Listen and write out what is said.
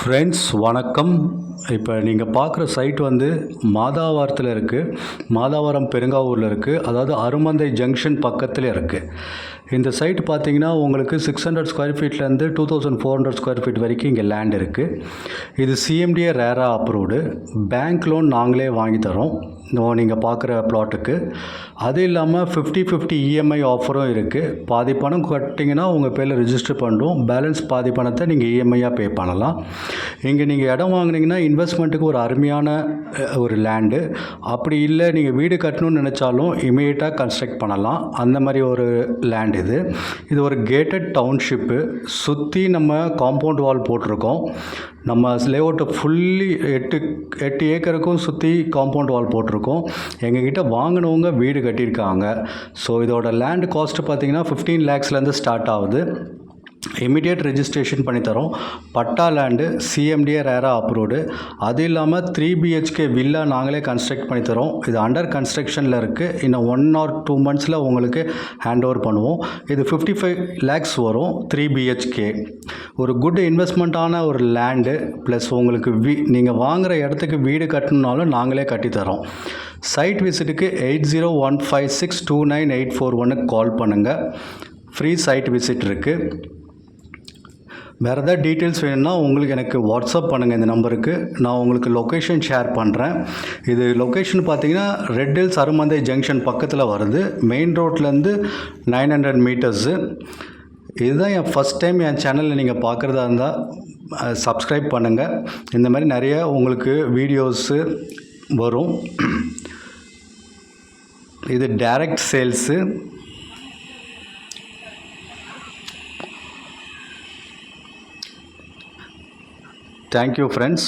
Friends வணக்கம். இப்போ நீங்கள் பார்க்குற சைட் வந்து மாதாவரத்தில் இருக்குது. மாதாவரம் பெருங்காவூரில் இருக்குது. அதாவது அருமந்தை ஜங்ஷன் பக்கத்தில் இருக்குது. இந்த சைட் பார்த்தீங்கன்னா உங்களுக்கு 600 ஸ்கொயர் ஃபீட்லேருந்து 2400 ஸ்கொயர் ஃபீட் வரைக்கும் இங்கே லேண்ட் இருக்குது. இது சிஎம்டிஏ ரேரா அப்ரூவ்டு. பேங்க் லோன் நாங்களே வாங்கி தரோம் நீங்கள் பார்க்குற ப்ளாட்டுக்கு. அது இல்லாமல் 50-50 இஎம்ஐ ஆஃபரும் இருக்குது. பாதி பணம் கட்டிங்கன்னா உங்கள் பேரில் ரிஜிஸ்டர் பண்ணுறோம். பேலன்ஸ் பாதி பணத்தை நீங்கள் இஎம்ஐயாக பே பண்ணலாம். இங்கே நீங்கள் இடம் வாங்கினீங்கன்னா இன்வெஸ்ட்மெண்ட்டுக்கு ஒரு அருமையான ஒரு லேண்டு. அப்படி இல்லை நீங்கள் வீடு கட்டணும்னு நினச்சாலும் இமீடியட்டாக கன்ஸ்ட்ரக்ட் பண்ணலாம். அந்த மாதிரி ஒரு லேண்ட் இது ஒரு கேட்டட் டவுன்ஷிப்பு. சுற்றி நம்ம காம்பவுண்ட் வால் போட்டிருக்கோம். நம்ம லேஅவுட்டை ஃபுல்லி 8 ஏக்கருக்கும் சுற்றி காம்பவுண்ட் வால் போட்டிருக்கோம். எங்ககிட்ட வாங்கினவங்க வீடு கட்டியிருக்காங்க. ஸோ இதோட லேண்ட் காஸ்ட்டு பார்த்திங்கன்னா 15 lakhsலேருந்து ஸ்டார்ட் ஆகுது. இமிடியேட் ரெஜிஸ்ட்ரேஷன் பண்ணித்தரோம். பட்டா லேண்டு சிஎம்டிஏ ரேரா அப்ரூவ்டு. அது இல்லாமல் 3 BHK வில்லா நாங்களே கன்ஸ்ட்ரக்ட் பண்ணித்தரோம். இது அண்டர் கன்ஸ்ட்ரக்ஷனில் இருக்குது. இன்னும் 1 or 2 months உங்களுக்கு ஹேண்ட் ஓவர் பண்ணுவோம். இது 55 lakhs வரும். 3 BHK ஒரு குட் இன்வெஸ்ட்மெண்ட்டான ஒரு லேண்டு. ப்ளஸ் உங்களுக்கு நீங்கள் வாங்குகிற இடத்துக்கு வீடு கட்டணுன்னாலும் நாங்களே கட்டித்தரோம். சைட் விசிட்டுக்கு 8015629841 கால் பண்ணுங்கள். ஃப்ரீ சைட் விசிட் இருக்குது. வேறு ஏதாவது டீட்டெயில்ஸ் வேணும்னா உங்களுக்கு எனக்கு வாட்ஸ்அப் பண்ணுங்கள். இந்த நம்பருக்கு நான் உங்களுக்கு லொக்கேஷன் ஷேர் பண்ணுறேன். இது லொக்கேஷன் பார்த்தீங்கன்னா ரெட் ஹில்ஸ் அருமந்தை ஜங்ஷன் பக்கத்தில் வருது. மெயின் ரோட்லேருந்து 900 meters. இதுதான் என் ஃபஸ்ட் டைம் என் சேனலில் நீங்கள் பார்க்குறதா இருந்தால் சப்ஸ்கிரைப் பண்ணுங்கள். இந்த மாதிரி நிறைய உங்களுக்கு வீடியோஸு வரும். இது direct sales. Thank you friends.